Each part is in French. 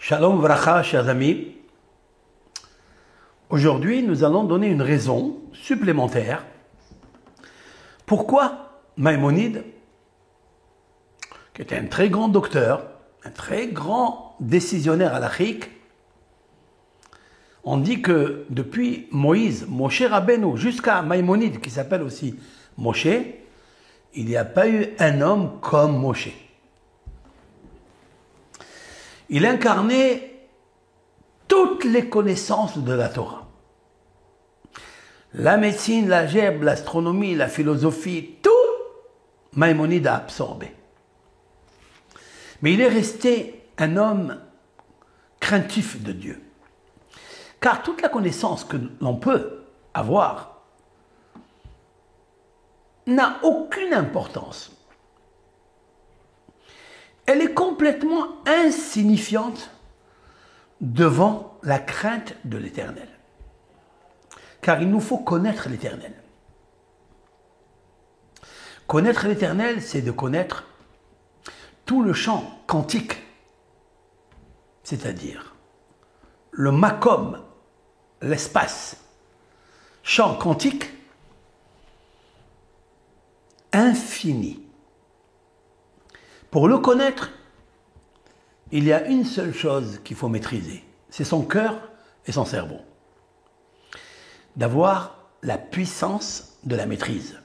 Shalom Vracha, chers amis. Aujourd'hui, nous allons donner une raison supplémentaire pourquoi Maïmonide, qui était un très grand docteur, un très grand décisionnaire halachique, on dit que depuis Moïse, Moshe Rabbeinu, jusqu'à Maïmonide, qui s'appelle aussi Moshe, il n'y a pas eu un homme comme Moshe. Il incarnait toutes les connaissances de la Torah. La médecine, l'algèbre, l'astronomie, la philosophie, tout, Maïmonide a absorbé. Mais il est resté un homme craintif de Dieu. Car toute la connaissance que l'on peut avoir n'a aucune importance. Elle est complètement insignifiante devant la crainte de l'Éternel. Car il nous faut connaître l'Éternel. Connaître l'Éternel, c'est de connaître tout le champ quantique, c'est-à-dire le makom, l'espace, champ quantique infini. Pour le connaître, il y a une seule chose qu'il faut maîtriser, c'est son cœur et son cerveau. D'avoir la puissance de la maîtrise.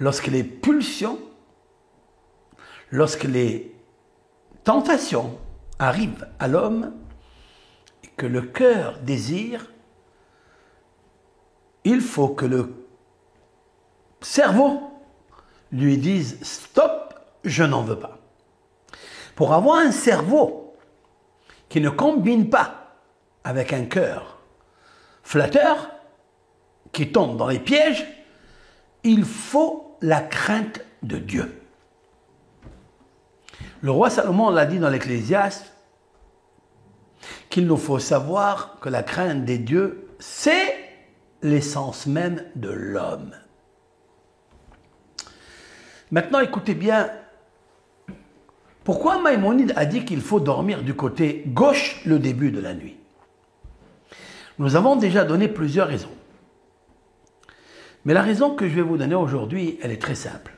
Lorsque les pulsions, lorsque les tentations arrivent à l'homme et que le cœur désire, il faut que le cerveau lui dise « stop ». Je n'en veux pas. Pour avoir un cerveau qui ne combine pas avec un cœur flatteur, qui tombe dans les pièges, il faut la crainte de Dieu. Le roi Salomon l'a dit dans l'Ecclésiaste, qu'il nous faut savoir que la crainte des dieux, c'est l'essence même de l'homme. Maintenant, écoutez bien. Pourquoi Maïmonide a dit qu'il faut dormir du côté gauche le début de la nuit? Nous avons déjà donné plusieurs raisons. Mais la raison que je vais vous donner aujourd'hui, elle est très simple.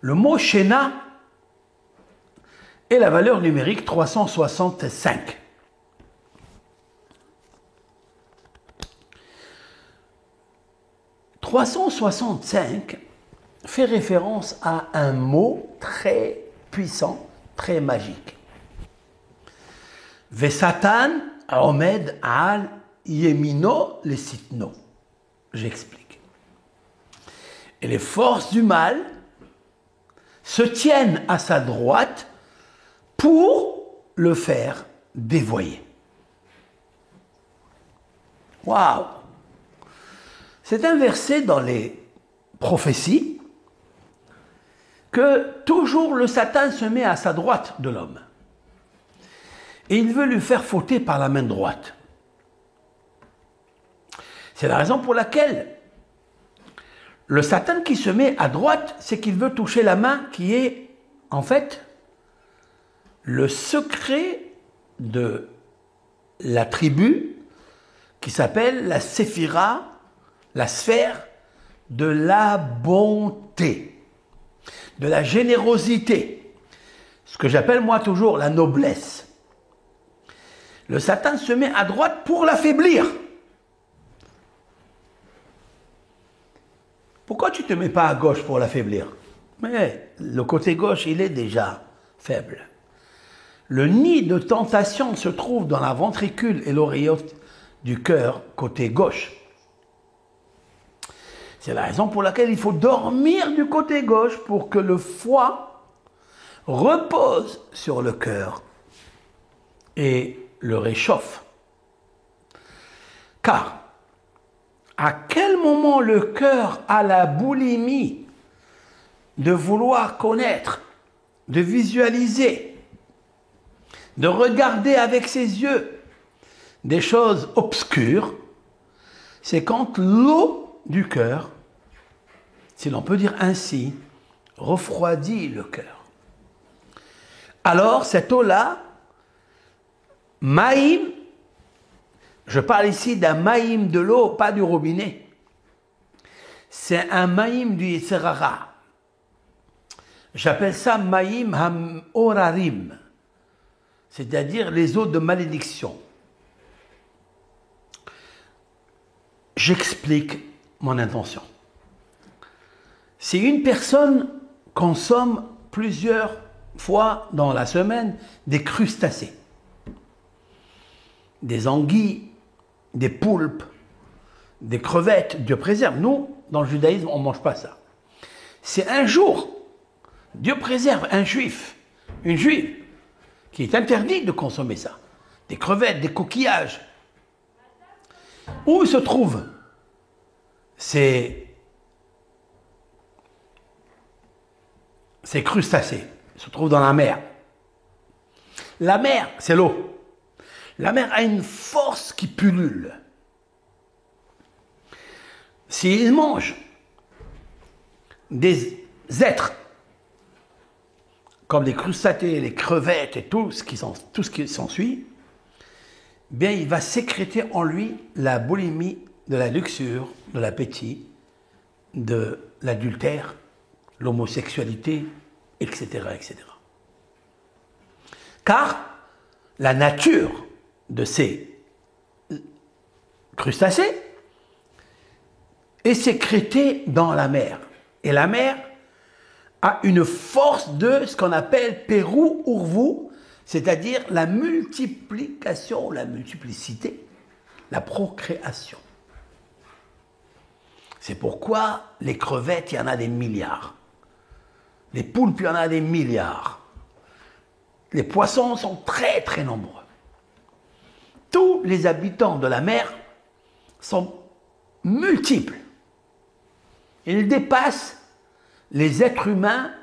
Le mot Shena est la valeur numérique 365. « 365 » fait référence à un mot très puissant, très magique. Vesatan omed al yemino le sitno. J'explique. Et les forces du mal se tiennent à sa droite pour le faire dévoyer. Waouh! C'est un verset dans les prophéties que toujours le Satan se met à sa droite de l'homme. Et il veut lui faire fauter par la main droite. C'est la raison pour laquelle le Satan qui se met à droite, c'est qu'il veut toucher la main qui est, en fait, le secret de la tribu qui s'appelle la séphira, la sphère de la bonté, de la générosité, ce que j'appelle moi toujours la noblesse. Le Satan se met à droite pour l'affaiblir. Pourquoi tu ne te mets pas à gauche pour l'affaiblir? Mais le côté gauche, il est déjà faible. Le nid de tentation se trouve dans la ventricule et l'oreillette du cœur, côté gauche. C'est la raison pour laquelle il faut dormir du côté gauche pour que le foie repose sur le cœur et le réchauffe. Car, à quel moment le cœur a la boulimie de vouloir connaître, de visualiser, de regarder avec ses yeux des choses obscures, c'est quand l'eau du cœur, si l'on peut dire ainsi, refroidit le cœur. Alors, cette eau-là, maïm, je parle ici d'un maïm de l'eau, pas du robinet. C'est un maïm du Yetzer Hara. J'appelle ça maïm ham-orarim, c'est-à-dire les eaux de malédiction. J'explique mon intention. Si une personne consomme plusieurs fois dans la semaine des crustacés, des anguilles, des poulpes, des crevettes, Dieu préserve. Nous, dans le judaïsme, on ne mange pas ça. C'est un jour, Dieu préserve un juif, une juive, qui est interdit de consommer ça. Des crevettes, des coquillages. Où se trouvent ces crustacés? Ils se trouvent dans la mer. La mer, c'est l'eau. La mer a une force qui pullule. S'ils mangent des êtres comme les crustacés, les crevettes et tout ce qui s'ensuit, bien il va sécréter en lui la boulimie de la luxure, de l'appétit, de l'adultère, l'homosexualité, etc., etc. Car la nature de ces crustacés est sécrétée dans la mer. Et la mer a une force de ce qu'on appelle Pérou Urvu, c'est-à-dire la multiplication, la multiplicité, la procréation. C'est pourquoi les crevettes, il y en a des milliards. Les poulpes, il y en a des milliards. Les poissons sont très très nombreux. Tous les habitants de la mer sont multiples. Ils dépassent les êtres humains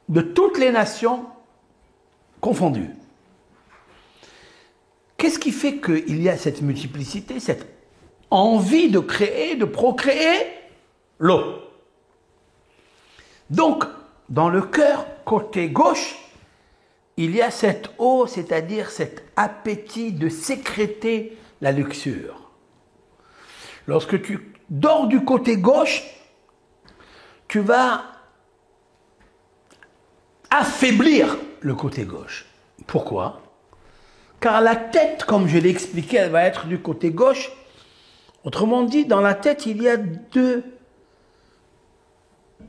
de toutes les nations confondues. Qu'est-ce qui fait qu'il y a cette multiplicité, cette envie de créer, de procréer? L'eau. Donc, dans le cœur, côté gauche, il y a cette eau, c'est-à-dire cet appétit de sécréter la luxure. Lorsque tu dors du côté gauche, tu vas affaiblir le côté gauche. Pourquoi? Car la tête, comme je l'ai expliqué, elle va être du côté gauche. Autrement dit, dans la tête, il y a deux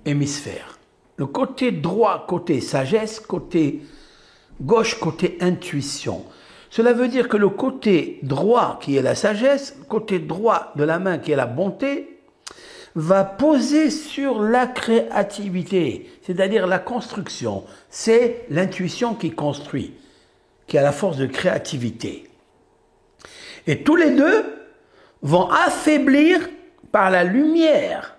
hémisphères. Le côté droit, côté sagesse, côté gauche, côté intuition. Cela veut dire que le côté droit, qui est la sagesse, le côté droit de la main, qui est la bonté, va poser sur la créativité, c'est-à-dire la construction. C'est l'intuition qui construit, qui a la force de créativité. Et tous les deux vont affaiblir par la lumière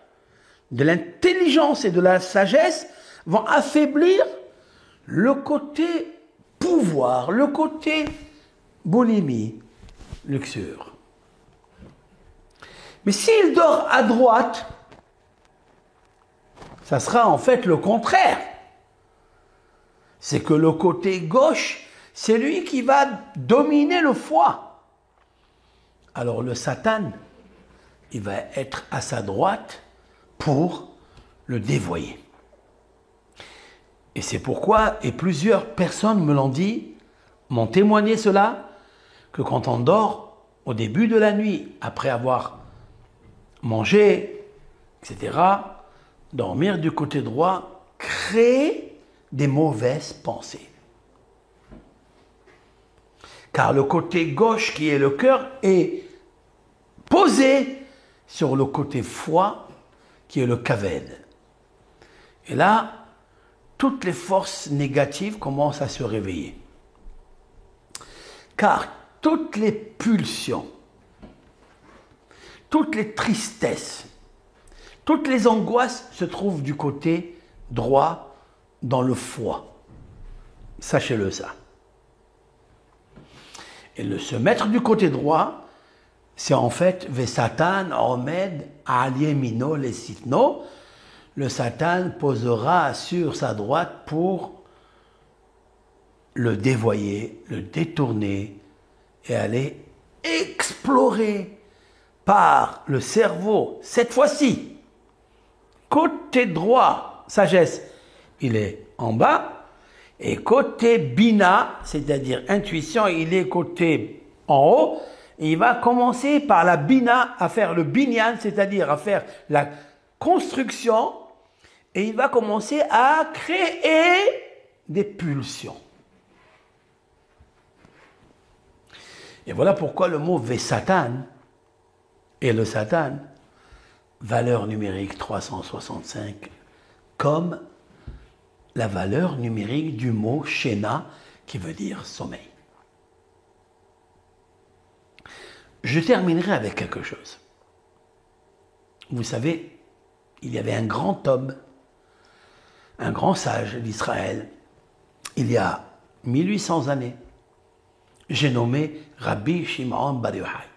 de l'intelligence et de la sagesse, vont affaiblir le côté pouvoir, le côté boulimie, luxure. Mais s'il dort à droite, ça sera en fait le contraire. C'est que le côté gauche, c'est lui qui va dominer le foie. Alors le Satan, il va être à sa droite pour le dévoyer. Et c'est pourquoi, et plusieurs personnes me l'ont dit, m'ont témoigné cela, que quand on dort au début de la nuit, après avoir mangé, etc., dormir du côté droit crée des mauvaises pensées. Car le côté gauche, qui est le cœur, est posé sur le côté foie, qui est le kaved. Et là, toutes les forces négatives commencent à se réveiller. Car toutes les pulsions, toutes les tristesses, toutes les angoisses se trouvent du côté droit dans le foie. Sachez-le ça. Et se mettre du côté droit, c'est en fait Vesatan Omed Aliemino Lesitno. Le Satan posera sur sa droite pour le dévoyer, le détourner et aller explorer par le cerveau, cette fois-ci, côté droit, sagesse, il est en bas, et côté bina, c'est-à-dire intuition, il est côté en haut, et il va commencer par la bina à faire le binyan, c'est-à-dire à faire la construction, et il va commencer à créer des pulsions. Et voilà pourquoi le mot Vesatan et le Satan, valeur numérique 365, comme la valeur numérique du mot Shena, qui veut dire sommeil. Je terminerai avec quelque chose. Vous savez, il y avait un grand homme, un grand sage d'Israël, il y a 1800 années. J'ai nommé Rabbi Shimon Bar Yochai.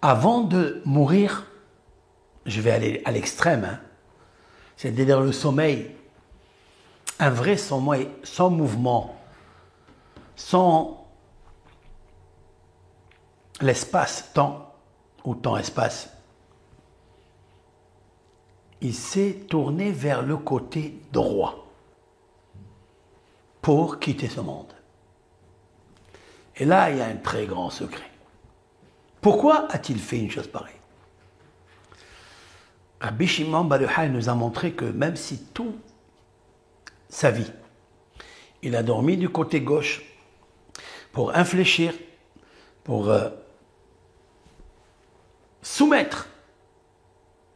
Avant de mourir, je vais aller à l'extrême, c'est-à-dire le sommeil, un vrai sommeil sans mouvement, sans l'espace-temps ou temps-espace. Il s'est tourné vers le côté droit pour quitter ce monde. Et là, il y a un très grand secret. Pourquoi a-t-il fait une chose pareille? Rabbi Shimon Bar Yochai nous a montré que même si toute sa vie, il a dormi du côté gauche pour infléchir, pour soumettre,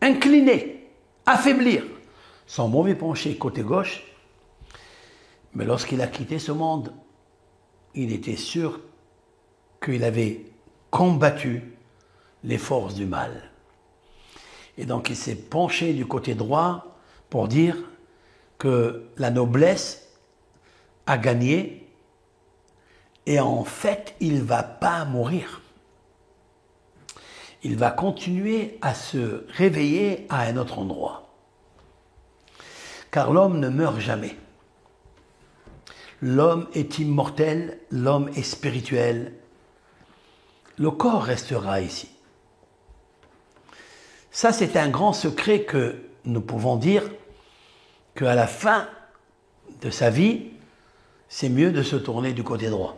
incliner, affaiblir son mauvais penché côté gauche, mais lorsqu'il a quitté ce monde, il était sûr qu'il avait combattu les forces du mal. Et donc il s'est penché du côté droit pour dire que la noblesse a gagné et en fait il ne va pas mourir. Il va continuer à se réveiller à un autre endroit. Car l'homme ne meurt jamais. L'homme est immortel, l'homme est spirituel. Le corps restera ici. Ça, c'est un grand secret que nous pouvons dire qu'à la fin de sa vie, c'est mieux de se tourner du côté droit.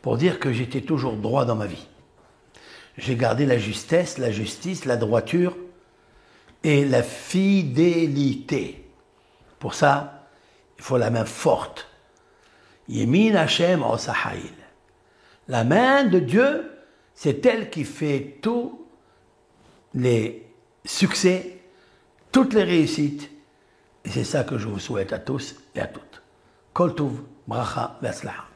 Pour dire que j'étais toujours droit dans ma vie. J'ai gardé la justesse, la justice, la droiture et la fidélité. Pour ça, il faut la main forte. Yemin Hashem Osahail. La main de Dieu, c'est elle qui fait tous les succès, toutes les réussites. Et c'est ça que je vous souhaite à tous et à toutes. Kol Tov, Bracha, Ve'atzlacha.